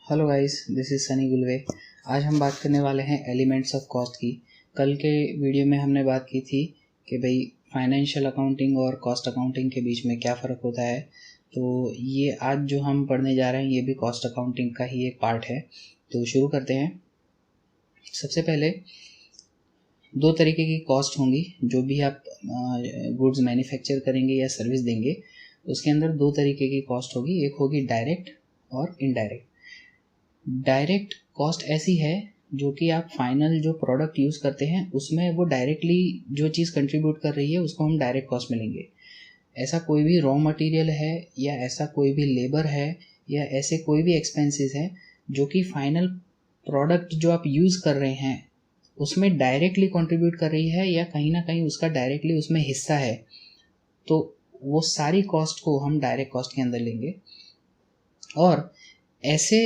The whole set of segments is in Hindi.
Hello guys, this is Sunny Gulve. आज हम बात करने वाले हैं एलिमेंट्स ऑफ कॉस्ट की। कल के वीडियो में हमने बात की थी कि भाई फाइनेंशियल अकाउंटिंग और कॉस्ट अकाउंटिंग के बीच में क्या फ़र्क होता है। तो ये आज जो हम पढ़ने जा रहे हैं ये भी कॉस्ट अकाउंटिंग का ही एक पार्ट है। तो शुरू करते हैं। सबसे पहले दो तरीके की कॉस्ट होंगी। जो भी आप गुड्स मैन्युफैक्चर करेंगे या सर्विस देंगे उसके अंदर दो तरीके की कॉस्ट होगी। एक होगी डायरेक्ट और इनडायरेक्ट। डायरेक्ट कॉस्ट ऐसी है जो कि आप फाइनल जो प्रोडक्ट यूज़ करते हैं उसमें वो डायरेक्टली जो चीज़ कंट्रीब्यूट कर रही है उसको हम डायरेक्ट कॉस्ट में लेंगे। ऐसा कोई भी रॉ मटेरियल है या ऐसा कोई भी लेबर है या ऐसे कोई भी एक्सपेंसेस है जो कि फाइनल प्रोडक्ट जो आप यूज़ कर रहे हैं उसमें डायरेक्टली कंट्रीब्यूट कर रही है या कहीं ना कहीं उसका डायरेक्टली उसमें हिस्सा है, तो वो सारी कॉस्ट को हम डायरेक्ट कॉस्ट के अंदर लेंगे। और ऐसे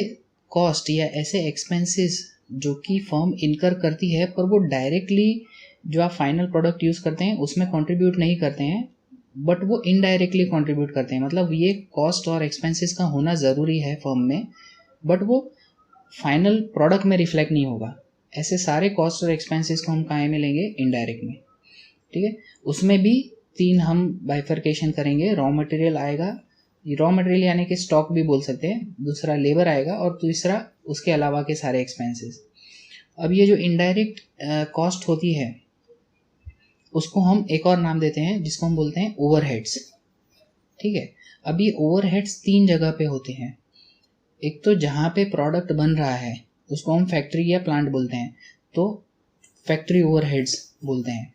कॉस्ट या ऐसे एक्सपेंसेस जो कि फर्म इनकर करती है पर वो डायरेक्टली जो आप फाइनल प्रोडक्ट यूज़ करते हैं उसमें कंट्रीब्यूट नहीं करते हैं बट वो इनडायरेक्टली कंट्रीब्यूट करते हैं। मतलब ये कॉस्ट और एक्सपेंसेस का होना ज़रूरी है फर्म में बट वो फाइनल प्रोडक्ट में रिफ्लेक्ट नहीं होगा। ऐसे सारे कॉस्ट और एक्सपेंसेस को हम कहाँ में लेंगे? इनडायरेक्ट में। ठीक है, उसमें भी तीन हम बाइफर्केशन करेंगे। रॉ मटेरियल आएगा, रॉ मटेरियल यानी कि स्टॉक भी बोल सकते हैं, दूसरा लेबर आएगा और तीसरा उसके अलावा के सारे एक्सपेंसेस। अब ये जो इनडायरेक्ट कॉस्ट होती है उसको हम एक और नाम देते हैं जिसको हम बोलते हैं ओवरहेड्स। ठीक है, अब ये ओवरहेड्स तीन जगह पे होते हैं। एक तो जहाँ पे प्रोडक्ट बन रहा है उसको हम फैक्ट्री या प्लांट बोलते हैं, तो फैक्ट्री ओवरहेड्स बोलते हैं।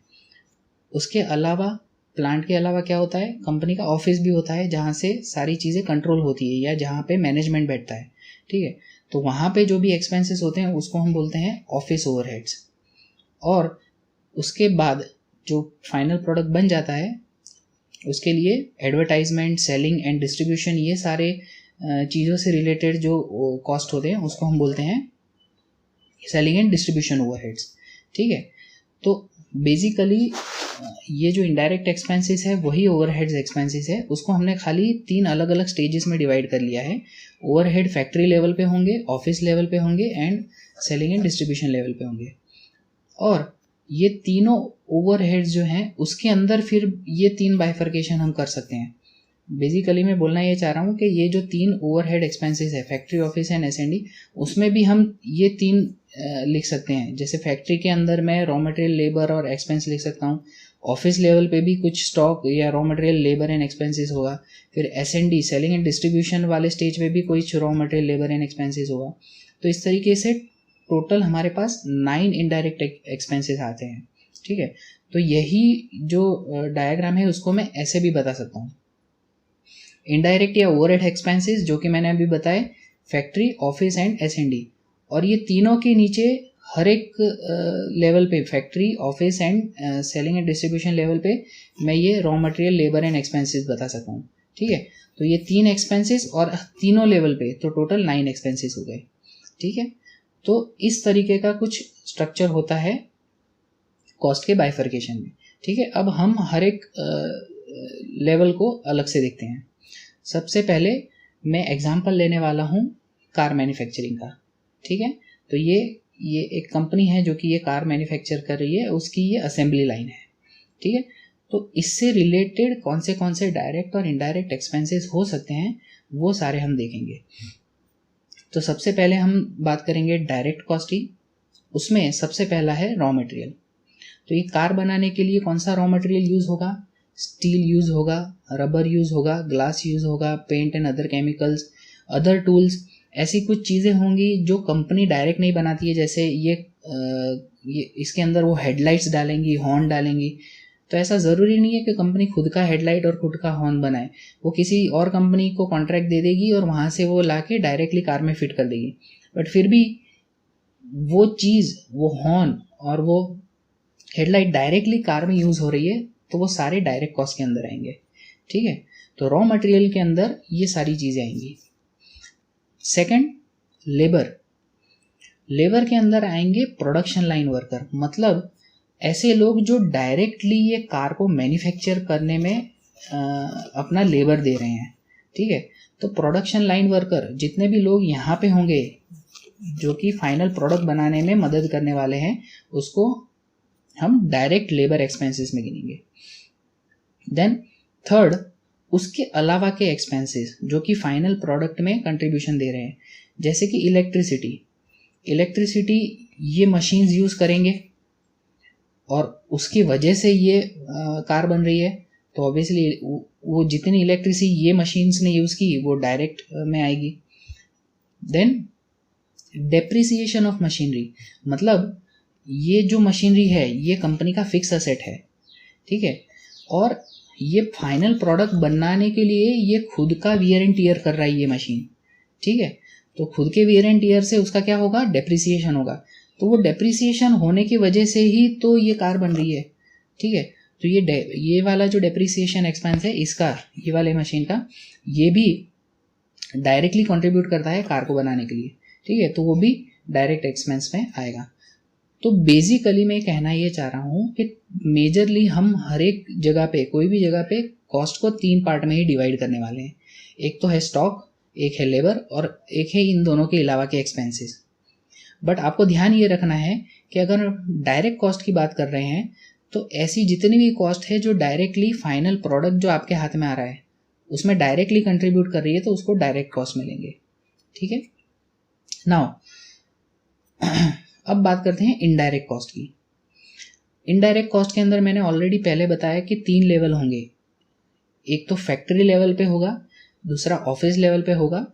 उसके अलावा प्लांट के अलावा क्या होता है? कंपनी का ऑफिस भी होता है जहाँ से सारी चीज़ें कंट्रोल होती है या जहाँ पे मैनेजमेंट बैठता है। ठीक है, तो वहाँ पे जो भी एक्सपेंसेस होते हैं उसको हम बोलते हैं ऑफिस ओवरहेड्स। और उसके बाद जो फाइनल प्रोडक्ट बन जाता है उसके लिए एडवर्टाइजमेंट, सेलिंग एंड डिस्ट्रीब्यूशन, ये सारे चीज़ों से रिलेटेड जो कॉस्ट होते हैं उसको हम बोलते हैं सेलिंग एंड डिस्ट्रीब्यूशन ओवरहेड्स। ठीक है, तो बेसिकली ये जो इनडायरेक्ट एक्सपेंसेस है वही ओवरहेड्स एक्सपेंसेस है। उसको हमने खाली तीन अलग अलग स्टेजेस में डिवाइड कर लिया है। ओवरहेड फैक्ट्री लेवल पे होंगे, ऑफिस लेवल पे होंगे and selling and distribution level पे होंगे। और ये तीनों ओवरहेड्स जो हैं उसके अंदर फिर ये तीन बाइफर्केशन हम कर सकते हैं। बेसिकली मैं बोलना ये चाह रहा हूँ कि ये जो तीन ओवरहेड एक्सपेंसेस है फैक्ट्री, ऑफिस एंड एस&डी, उसमें भी हम ये तीन लिख सकते हैं। जैसे फैक्ट्री के अंदर मैं रॉ मटेरियल, लेबर और एक्सपेंस लिख सकता हूँ। ऑफिस लेवल पे भी कुछ स्टॉक या raw material, labour and expenses होगा। फिर एस&डी, सेलिंग एंड डिस्ट्रीब्यूशन वाले स्टेज पे भी कुछ raw material, labour and expenses होगा। तो इस तरीके से टोटल हमारे पास 9 इनडायरेक्ट एक्सपेंसेस आते हैं। ठीक है, तो यही जो डायग्राम है उसको मैं ऐसे भी बता सकता हूँ। इनडायरेक्ट या ओवरहेड एक्सपेंसेस जो कि मैंने अभी बताए, फैक्ट्री, ऑफिस एंड एस&डी, और ये तीनों के नीचे हर एक लेवल पे, factory, office and selling and distribution level पे मैं ये raw material, labour and expenses बता सकता हूँ। ठीक है, तो ये तीन एक्सपेंसेस और तीनों लेवल पे तो टोटल 9 एक्सपेंसेस हो गए। ठीक है, तो इस तरीके का कुछ स्ट्रक्चर होता है कॉस्ट के बाइफर्केशन में। ठीक है, अब हम हर एक लेवल को अलग से देखते हैं। सबसे पहले मैं एग्जांपल लेने वाला हूँ कार मैन्युफैक्चरिंग का। ठीक है, तो ये एक कंपनी है जो कि ये कार मैन्युफैक्चर कर रही है, उसकी ये असेंबली लाइन है। ठीक है, तो इससे रिलेटेड कौन से डायरेक्ट और इनडायरेक्ट एक्सपेंसेस हो सकते हैं वो सारे हम देखेंगे। तो सबसे पहले हम बात करेंगे डायरेक्ट कॉस्ट की। उसमें सबसे पहला है रॉ मटेरियल। तो ये कार बनाने के लिए कौन सा रॉ मटेरियल यूज़ होगा? स्टील यूज़ होगा, रबर यूज़ होगा, ग्लास यूज़ होगा, paint and other chemicals, other tools, ऐसी कुछ चीज़ें होंगी जो कंपनी डायरेक्ट नहीं बनाती है। जैसे ये इसके अंदर वो हेडलाइट्स डालेंगी, हॉर्न डालेंगी, तो ऐसा ज़रूरी नहीं है कि कंपनी खुद का हेडलाइट और खुद का हॉर्न बनाए। वो किसी और कंपनी को कॉन्ट्रैक्ट दे देगी और वहाँ से वो ला के डायरेक्टली कार में फिट कर देगी। बट फिर भी वो चीज़, वो हॉर्न और वो हेडलाइट डायरेक्टली कार में यूज़ हो रही है तो वो सारे डायरेक्ट कॉस्ट के अंदर आएंगे। ठीक है, तो रॉ मटेरियल के अंदर ये सारी चीज़ें आएंगी। सेकंड, लेबर के अंदर आएंगे प्रोडक्शन लाइन वर्कर, मतलब ऐसे लोग जो डायरेक्टली ये कार को मैन्युफैक्चर करने में अपना लेबर दे रहे हैं। ठीक है, तो प्रोडक्शन लाइन वर्कर जितने भी लोग यहाँ पे होंगे जो कि फाइनल प्रोडक्ट बनाने में मदद करने वाले हैं, उसको हम डायरेक्ट लेबर एक्सपेंसेस में गिनेंगे। देन थर्ड, उसके अलावा के एक्सपेंसेस जो कि फाइनल प्रोडक्ट में कंट्रीब्यूशन दे रहे हैं, जैसे कि इलेक्ट्रिसिटी ये मशीन्स यूज़ करेंगे और उसकी वजह से ये कार बन रही है, तो ऑब्वियसली वो जितनी इलेक्ट्रिसिटी ये मशीन्स ने यूज़ की वो डायरेक्ट में आएगी। देन डेप्रिसिएशन ऑफ मशीनरी, मतलब ये जो मशीनरी है ये कंपनी का फिक्स असेट है, ठीक है, और ये फाइनल प्रोडक्ट बनाने के लिए ये खुद का वियर एंड टीयर कर रहा है ये मशीन, ठीक है। तो खुद के वियर एंड टीयर से उसका क्या होगा, डेप्रिसिएशन होगा। तो वो डेप्रिसिएशन होने की वजह से ही तो ये कार बन रही है, ठीक है। तो ये वाला जो डेप्रिसिएशन एक्सपेंस है इसका, ये वाले मशीन का, ये भी डायरेक्टली कंट्रीब्यूट करता है कार को बनाने के लिए, ठीक है। तो वो भी डायरेक्ट एक्सपेंस में आएगा। तो बेसिकली मैं कहना ये चाह रहा हूँ कि मेजरली हम हर एक जगह पे, कोई भी जगह पे कॉस्ट को 3 पार्ट में ही डिवाइड करने वाले हैं। एक तो है स्टॉक, एक है लेबर और एक है इन दोनों के अलावा के एक्सपेंसेस। बट आपको ध्यान ये रखना है कि अगर डायरेक्ट कॉस्ट की बात कर रहे हैं तो ऐसी जितनी भी कॉस्ट है जो डायरेक्टली फाइनल प्रोडक्ट जो आपके हाथ में आ रहा है उसमें डायरेक्टली कंट्रीब्यूट कर रही है, तो उसको डायरेक्ट कॉस्ट मिलेंगे, ठीक है। नाउ अब बात करते हैं इनडायरेक्ट कॉस्ट की। इनडायरेक्ट कॉस्ट के अंदर मैंने ऑलरेडी पहले बताया कि 3 लेवल होंगे। एक तो फैक्ट्री लेवल पे होगा, दूसरा ऑफिस लेवल पे होगा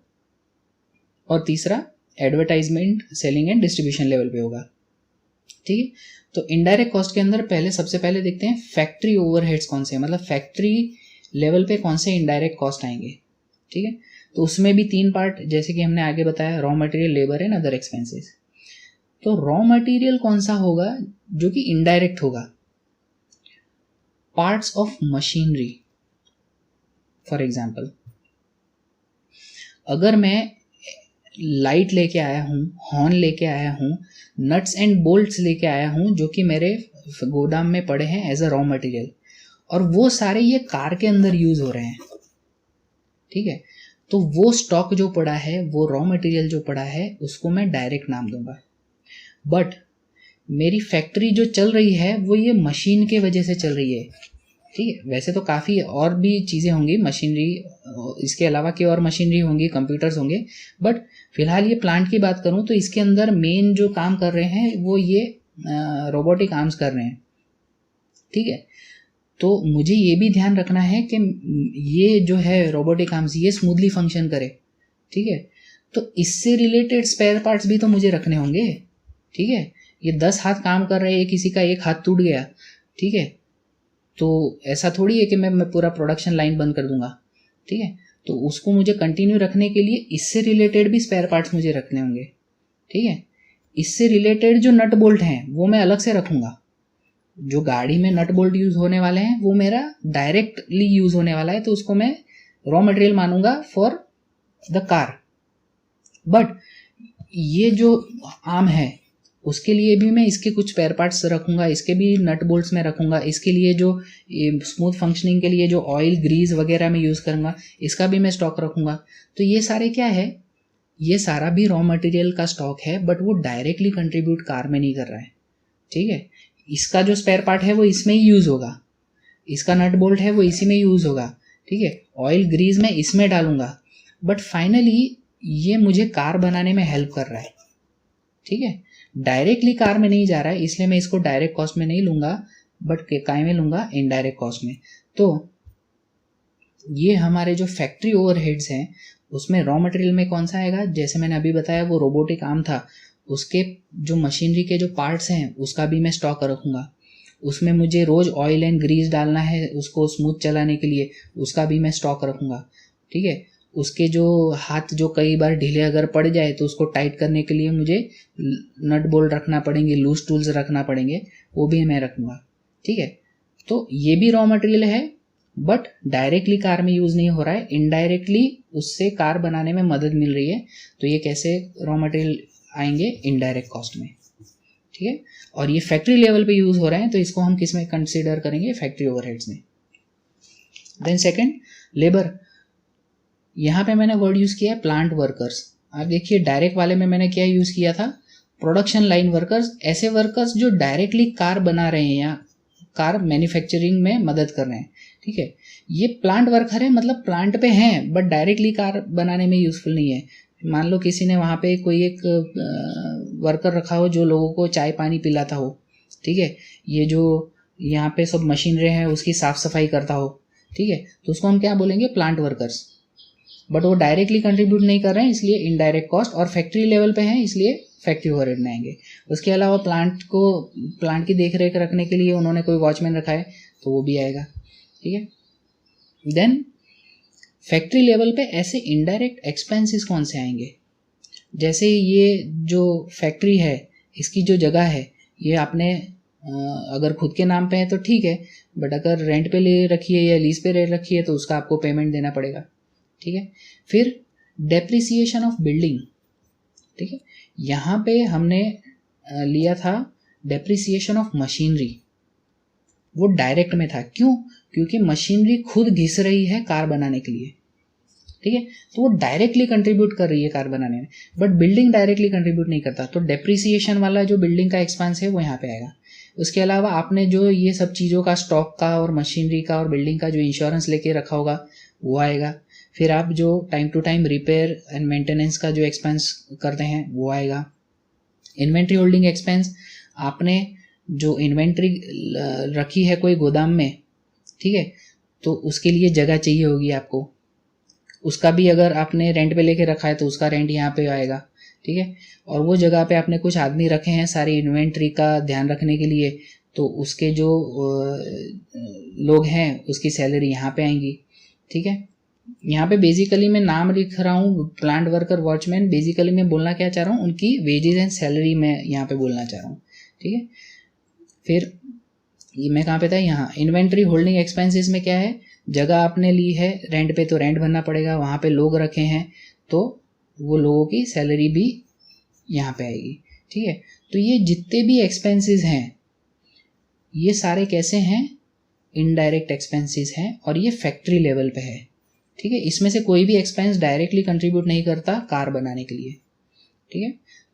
और तीसरा advertisement, selling and distribution level पे होगा, ठीक है। तो इनडायरेक्ट कॉस्ट के अंदर सबसे पहले देखते हैं फैक्ट्री ओवरहेड्स कौन से हैं, मतलब फैक्ट्री लेवल पे कौन से इनडायरेक्ट कॉस्ट आएंगे, ठीक है। तो उसमें भी 3 पार्ट, जैसे कि हमने आगे बताया, raw material, labour and other expenses. तो रॉ मटेरियल कौन सा होगा जो कि इनडायरेक्ट होगा, parts of machinery. For example, अगर मैं लाइट लेके आया हूँ, हॉर्न लेके आया हूँ, नट्स एंड बोल्ट्स लेके आया हूँ जो कि मेरे गोदाम में पड़े हैं एज अ रॉ मटेरियल, और वो सारे ये कार के अंदर यूज हो रहे हैं, ठीक है, तो वो स्टॉक जो पड़ा है, वो रॉ मटेरियल जो पड़ा है, उसको मैं डायरेक्ट नाम दूंगा। बट मेरी फैक्ट्री जो चल रही है वो ये मशीन के वजह से चल रही है, ठीक है। वैसे तो काफ़ी और भी चीज़ें होंगी मशीनरी, इसके अलावा की और मशीनरी होंगी, कंप्यूटर्स होंगे, बट फिलहाल ये प्लांट की बात करूँ तो इसके अंदर मेन जो काम कर रहे हैं वो ये रोबोटिक आर्म्स कर रहे हैं, ठीक है। तो मुझे ये भी ध्यान रखना है कि ये जो है रोबोटिक आर्म्स ये स्मूथली फंक्शन करे, ठीक है। तो इससे रिलेटेड स्पेयर पार्ट्स भी तो मुझे रखने होंगे, ठीक है। ये 10 हाथ काम कर रहे हैं, किसी का एक हाथ टूट गया, ठीक है, तो ऐसा थोड़ी है कि मैं पूरा प्रोडक्शन लाइन बंद कर दूंगा, ठीक है। तो उसको मुझे कंटिन्यू रखने के लिए इससे रिलेटेड भी स्पेयर पार्ट्स मुझे रखने होंगे, ठीक है। इससे रिलेटेड जो नट बोल्ट हैं वो मैं अलग से रखूंगा। जो गाड़ी में नट बोल्ट यूज होने वाले हैं वो मेरा डायरेक्टली यूज होने वाला है, तो उसको मैं रॉ मटेरियल मानूंगा फॉर द कार। बट ये जो आर्म है उसके लिए भी मैं इसके कुछ स्पेयर पार्ट्स रखूंगा, इसके भी नट बोल्ट्स में रखूंगा, इसके लिए जो स्मूथ फंक्शनिंग के लिए जो ऑयल ग्रीस वगैरह में यूज़ करूंगा, इसका भी मैं स्टॉक रखूंगा। तो ये सारे क्या है, ये सारा भी रॉ मटेरियल का स्टॉक है, बट वो डायरेक्टली कंट्रीब्यूट कार में नहीं कर रहा है, ठीक है। इसका जो स्पेयर पार्ट है वो इसमें ही यूज़ होगा, इसका नट बोल्ट है वो इसी में यूज़ होगा, ठीक है। ऑयल ग्रीस मैं इसमें डालूंगा, बट फाइनली ये मुझे कार बनाने में हेल्प कर रहा है, ठीक है। डायरेक्टली कार में नहीं जा रहा है, इसलिए मैं इसको डायरेक्ट कॉस्ट में नहीं लूंगा, बट काय में लूंगा, इनडायरेक्ट कॉस्ट में। तो ये हमारे जो फैक्ट्री ओवरहेड्स हैं उसमें रॉ मटेरियल में कौन सा आएगा, जैसे मैंने अभी बताया वो रोबोटिक आर्म था, उसके जो मशीनरी के जो पार्ट्स हैं उसका भी मैं स्टॉक रखूंगा। उसमें मुझे रोज ऑयल एंड ग्रीस डालना है उसको स्मूथ चलाने के लिए, उसका भी मैं स्टॉक रखूंगा, ठीक है। उसके जो हाथ जो कई बार ढीले अगर पड़ जाए तो उसको टाइट करने के लिए मुझे नट बोल्ट रखना पड़ेंगे, लूज टूल्स रखना पड़ेंगे, वो भी मैं रखूंगा, ठीक है। तो ये भी रॉ मटेरियल है, बट डायरेक्टली कार में यूज नहीं हो रहा है, इनडायरेक्टली उससे कार बनाने में मदद मिल रही है। तो ये कैसे रॉ मटेरियल आएंगे, इनडायरेक्ट कॉस्ट में, ठीक है। और ये फैक्ट्री लेवल पे यूज हो रहे हैं, तो इसको हम किस में कंसिडर करेंगे, फैक्ट्री ओवरहेड्स में। Then second, labour. यहाँ पे मैंने वर्ड यूज़ किया है प्लांट वर्कर्स। आप देखिए डायरेक्ट वाले में मैंने क्या यूज़ किया था, प्रोडक्शन लाइन वर्कर्स, ऐसे वर्कर्स जो डायरेक्टली कार बना रहे हैं या कार मैन्युफैक्चरिंग में मदद कर रहे हैं, ठीक है। ये प्लांट वर्कर है, मतलब प्लांट पे हैं बट डायरेक्टली कार बनाने में यूज़फुल नहीं है। मान लो किसी ने वहाँ पे कोई एक वर्कर रखा हो जो लोगों को चाय पानी पिलाता हो, ठीक है, ये जो यहाँ पे सब मशीनरी हैं उसकी साफ़ सफाई करता हो, ठीक है, तो उसको हम क्या बोलेंगे, प्लांट वर्कर्स। बट वो डायरेक्टली कंट्रीब्यूट नहीं कर रहे हैं इसलिए इनडायरेक्ट कॉस्ट, और फैक्ट्री लेवल पे हैं इसलिए फैक्ट्री ओवरहेड में आएंगे। उसके अलावा प्लांट की देख रेख रखने के लिए उन्होंने कोई वॉचमैन रखा है तो वो भी आएगा, ठीक है। देन फैक्ट्री लेवल पे ऐसे इनडायरेक्ट एक्सपेंसेस कौन से आएंगे, जैसे ये जो फैक्ट्री है इसकी जो जगह है ये आपने अगर खुद के नाम पे है तो ठीक है, बट अगर रेंट पे ले रखी है या लीज पे ले रखी है तो उसका आपको पेमेंट देना पड़ेगा, ठीक है। फिर डेप्रिसिएशन ऑफ बिल्डिंग, ठीक है, यहाँ पे हमने लिया था डेप्रिसिएशन ऑफ मशीनरी, वो डायरेक्ट में था। क्यों? क्योंकि मशीनरी खुद घिस रही है कार बनाने के लिए, ठीक है, तो वो डायरेक्टली कंट्रीब्यूट कर रही है कार बनाने में, बट बिल्डिंग डायरेक्टली कंट्रीब्यूट नहीं करता, तो डेप्रिसिएशन वाला जो बिल्डिंग का एक्सपेंस है वो यहाँ पे आएगा। उसके अलावा आपने जो ये सब चीज़ों का स्टॉक का और मशीनरी का और बिल्डिंग का जो इंश्योरेंस लेके रखा होगा वो आएगा। फिर आप जो time to time repair and maintenance का जो एक्सपेंस करते हैं वो आएगा। इन्वेंट्री होल्डिंग एक्सपेंस, आपने जो इन्वेंट्री रखी है कोई गोदाम में, ठीक है, तो उसके लिए जगह चाहिए होगी आपको, उसका भी अगर आपने रेंट पे लेके रखा है तो उसका रेंट यहाँ पे आएगा, ठीक है। और वो जगह पे आपने कुछ आदमी रखे हैं सारी इन्वेंट्री का ध्यान रखने के लिए, तो उसके जो लोग हैं उसकी सैलरी यहाँ पे आएंगी, ठीक है। यहाँ पे बेसिकली मैं नाम लिख रहा हूँ प्लांट वर्कर वॉचमैन, बेसिकली मैं बोलना क्या चाह रहा हूँ, उनकी वेजेस एंड सैलरी मैं यहाँ पे बोलना चाह रहा हूँ, ठीक है। फिर ये मैं कहाँ पे था, यहाँ इन्वेंट्री होल्डिंग एक्सपेंसेस में क्या है, जगह आपने ली है रेंट पे तो रेंट भरना पड़ेगा, वहाँ पे लोग रखे हैं तो वो लोगों की सैलरी भी यहाँ पे आएगी, ठीक है। तो ये जितने भी एक्सपेंसेस हैं ये सारे कैसे हैं, इनडायरेक्ट एक्सपेंसेस हैं, और ये फैक्ट्री लेवल पे है, ठीक है। इसमें से कोई भी एक्सपेंस डायरेक्टली कंट्रीब्यूट नहीं करता कार बनाने के लिए, ठीक है।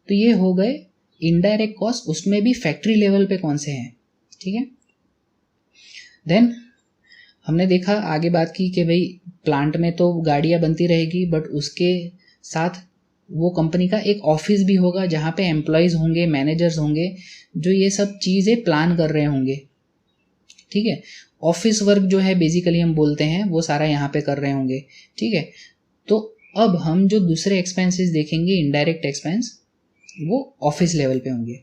तो ये हो गए इनडायरेक्ट कॉस्ट, उसमें भी फैक्ट्री लेवल पे कौन से हैं, ठीक है। देन हमने देखा आगे बात की कि भाई प्लांट में तो गाड़ियाँ बनती रहेगी, बट उसके साथ वो कंपनी का एक ऑफिस भी होगा जहाँ पे एम्प्लॉयज़ होंगे, मैनेजर्स होंगे जो ये सब चीज़ें प्लान कर रहे होंगे, ठीक है। ऑफिस वर्क जो है बेसिकली हम बोलते हैं वो सारा यहाँ पे कर रहे होंगे, ठीक है। तो अब हम जो दूसरे एक्सपेंसेस देखेंगे इनडायरेक्ट एक्सपेंस, वो ऑफिस लेवल पे होंगे,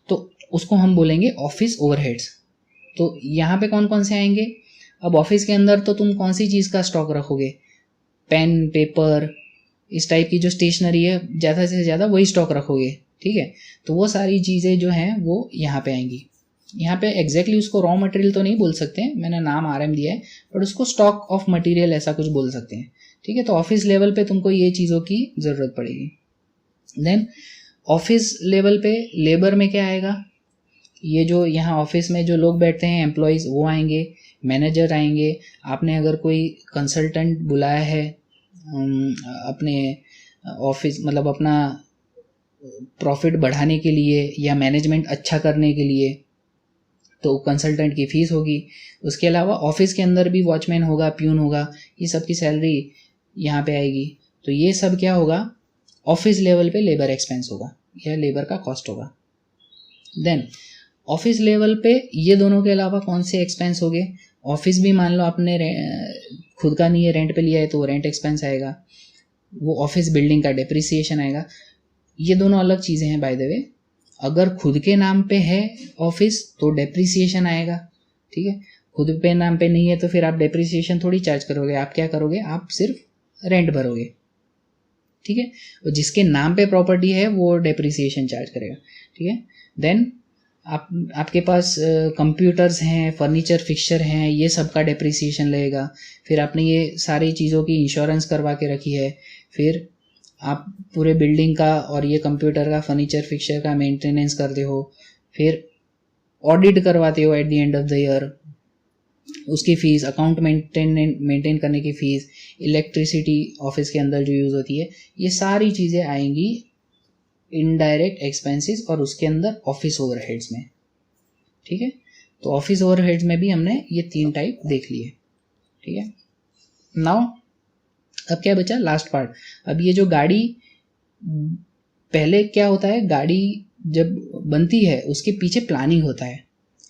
तो उसको हम बोलेंगे ऑफिस ओवरहेड्स। तो यहाँ पे कौन कौन से आएंगे, अब ऑफिस के अंदर तो तुम कौन सी चीज़ का स्टॉक रखोगे, पेन पेपर इस टाइप की जो स्टेशनरी है ज़्यादा से ज़्यादा वही स्टॉक रखोगे, ठीक है। तो वो सारी चीज़ें जो हैं वो यहाँ पे आएंगी। यहाँ पे एग्जैक्टली उसको रॉ मटेरियल तो नहीं बोल सकते हैं, मैंने नाम RM दिया है, बट उसको स्टॉक ऑफ मटेरियल ऐसा कुछ बोल सकते हैं, ठीक है। तो ऑफिस लेवल पे तुमको ये चीज़ों की ज़रूरत पड़ेगी। देन ऑफिस लेवल पे लेबर में क्या आएगा, ये जो यहाँ ऑफिस में जो लोग बैठते हैं एम्प्लॉयज़ वो आएंगे, मैनेजर आएंगे, आपने अगर कोई कंसल्टेंट बुलाया है अपने ऑफिस मतलब अपना प्रॉफिट बढ़ाने के लिए या मैनेजमेंट अच्छा करने के लिए, तो कंसल्टेंट की फ़ीस होगी। उसके अलावा ऑफिस के अंदर भी वॉचमैन होगा, प्यून होगा, ये सब की सैलरी यहाँ पे आएगी। तो ये सब क्या होगा, ऑफिस लेवल पे लेबर एक्सपेंस होगा या लेबर का कॉस्ट होगा। देन ऑफिस लेवल पे ये दोनों के अलावा कौन से एक्सपेंस हो गए, ऑफिस भी मान लो आपने खुद का नहीं है रेंट पे लिया है तो रेंट एक्सपेंस आएगा, वो ऑफिस बिल्डिंग का डेप्रिसिएशन आएगा। ये दोनों अलग चीज़ें हैं बाय द वे। अगर खुद के नाम पे है ऑफिस तो डेप्रिसिएशन आएगा, ठीक है। खुद पे नाम पे नहीं है तो फिर आप डेप्रिसिएशन थोड़ी चार्ज करोगे, आप क्या करोगे, आप सिर्फ रेंट भरोगे, ठीक है। और जिसके नाम पे प्रॉपर्टी है वो डेप्रिसिएशन चार्ज करेगा, ठीक है। देन आपके पास कंप्यूटर्स हैं, फर्नीचर फिक्सचर हैं, ये सब का डेप्रिसिएशन लगेगा। फिर आपने ये सारी चीज़ों की इंश्योरेंस करवा के रखी है, फिर आप पूरे बिल्डिंग का और ये कंप्यूटर का फर्नीचर फिक्सचर का मेंटेनेंस करते हो, फिर ऑडिट करवाते हो at the end of the year, उसकी फ़ीस, अकाउंट मेंटेन करने की फ़ीस, इलेक्ट्रिसिटी ऑफिस के अंदर जो यूज़ होती है, ये सारी चीज़ें आएंगी इनडायरेक्ट एक्सपेंसेस और उसके अंदर ऑफिस ओवरहेड्स में। ठीक है, तो ऑफिस ओवरहेड्स में भी हमने ये 3 टाइप देख लिए। ठीक है, नाउ अब क्या बचा, लास्ट पार्ट। अब ये जो गाड़ी, पहले क्या होता है, गाड़ी जब बनती है उसके पीछे प्लानिंग होता है।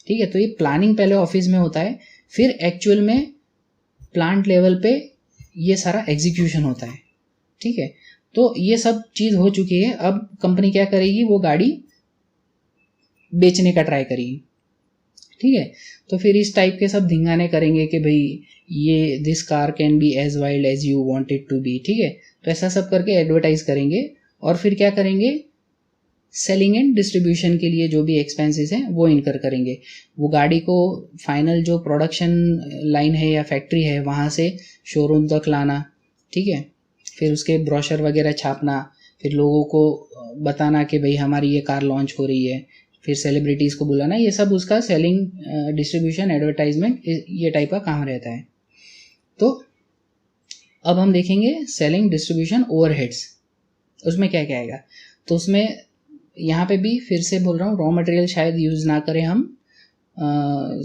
ठीक है, तो ये प्लानिंग पहले ऑफिस में होता है, फिर एक्चुअल में प्लांट लेवल पे ये सारा एग्जीक्यूशन होता है। ठीक है, तो ये सब चीज़ हो चुकी है। अब कंपनी क्या करेगी, वो गाड़ी बेचने का ट्राई करेगी। ठीक है, तो फिर इस टाइप के सब धिंगाने करेंगे कि भाई ये this car can be as wild as you want it to be. ठीक है, तो ऐसा सब करके एडवर्टाइज करेंगे और फिर क्या करेंगे, सेलिंग एंड डिस्ट्रीब्यूशन के लिए जो भी एक्सपेंसेस हैं वो इनकर करेंगे। वो गाड़ी को फाइनल जो प्रोडक्शन लाइन है या फैक्ट्री है वहाँ से शोरूम तक लाना। ठीक है, फिर उसके ब्रोशर वगैरह छापना, फिर लोगों को बताना कि भाई हमारी ये कार लॉन्च हो रही है, फिर सेलिब्रिटीज़ को बुलाना, ये सब उसका सेलिंग, डिस्ट्रीब्यूशन, एडवर्टाइजमेंट, ये टाइप का काम रहता है। तो अब हम देखेंगे सेलिंग, डिस्ट्रीब्यूशन, ओवरहेड्स, उसमें क्या क्या आएगा। तो उसमें यहाँ पे भी फिर से बोल रहा हूँ, रॉ मटेरियल शायद यूज़ ना करें हम,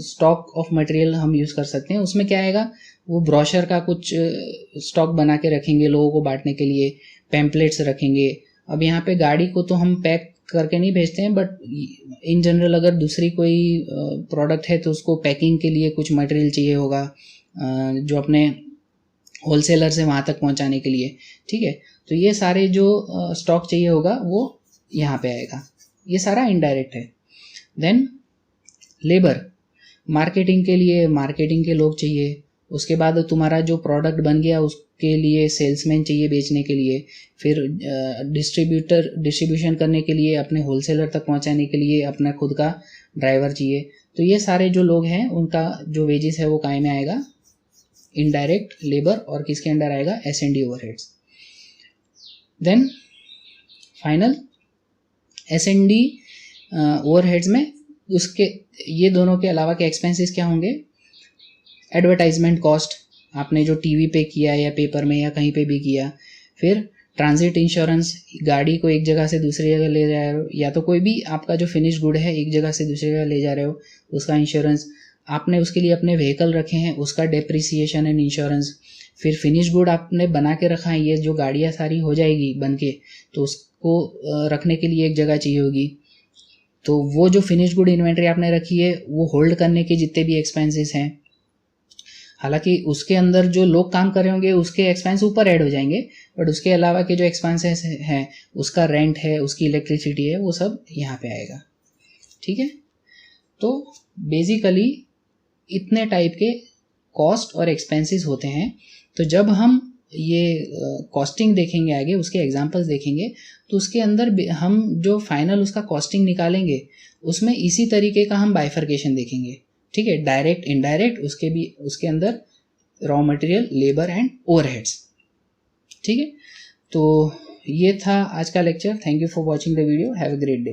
स्टॉक ऑफ मटेरियल हम यूज़ कर सकते हैं। उसमें क्या आएगा, वो ब्रोशर का कुछ स्टॉक बना के रखेंगे लोगों को बांटने के लिए, पैम्पलेट्स रखेंगे। अब यहाँ पे गाड़ी को तो हम पैक करके नहीं भेजते हैं, बट इन जनरल अगर दूसरी कोई प्रोडक्ट है तो उसको पैकिंग के लिए कुछ मटेरियल चाहिए होगा, जो अपने होलसेलर से वहाँ तक पहुँचाने के लिए। ठीक है, तो ये सारे जो स्टॉक चाहिए होगा वो यहाँ पे आएगा, ये सारा इनडायरेक्ट है। देन लेबर, मार्केटिंग के लिए मार्केटिंग के लोग चाहिए। उसके बाद तुम्हारा जो प्रोडक्ट बन गया उसके लिए सेल्समैन चाहिए बेचने के लिए। फिर डिस्ट्रीब्यूशन करने के लिए, अपने होलसेलर तक पहुंचाने के लिए अपना खुद का ड्राइवर चाहिए। तो ये सारे जो लोग हैं उनका जो वेजेस है वो काय में आएगा, इनडायरेक्ट लेबर, और किसके अंडर आएगा, S&D overheads. Then final S&D overheads में उसके ये दोनों के अलावा के एक्सपेंसेस क्या होंगे, एडवर्टाइजमेंट कॉस्ट, आपने जो टीवी पे किया या पेपर में या कहीं पे भी किया। फिर ट्रांजिट इंश्योरेंस, गाड़ी को एक जगह से दूसरी जगह ले जा रहे हो, या तो कोई भी आपका जो फिनिश गुड है एक जगह से दूसरी जगह ले जा रहे हो, उसका इंश्योरेंस। आपने उसके लिए अपने व्हीकल रखे हैं, उसका डेप्रिसिएशन एंड इंश्योरेंस। फिर फिनिश गुड आपने बना के रखा है, ये जो गाड़ियाँ सारी हो जाएगी बन के, तो उसको रखने के लिए एक जगह चाहिए होगी। तो वो जो फिनिश गुड इन्वेंट्री आपने रखी है वो होल्ड करने के जितने भी एक्सपेंसेस हैं, हालांकि उसके अंदर जो लोग काम कर रहे होंगे उसके एक्सपेंस ऊपर ऐड हो जाएंगे, बट उसके अलावा के जो एक्सपेंसेस हैं, उसका रेंट है, उसकी इलेक्ट्रिसिटी है, वो सब यहाँ पे आएगा। ठीक है, तो बेसिकली इतने टाइप के कॉस्ट और एक्सपेंसेस होते हैं। तो जब हम ये कॉस्टिंग देखेंगे आगे, उसके एग्जांपल्स देखेंगे, तो उसके अंदर हम जो फाइनल उसका कॉस्टिंग निकालेंगे उसमें इसी तरीके का हम बाइफर्केशन देखेंगे। ठीक है, डायरेक्ट, इनडायरेक्ट, उसके अंदर raw material, labour and overheads. ठीक है, तो ये था आज का lecture. Thank you for watching the video. Have a great day.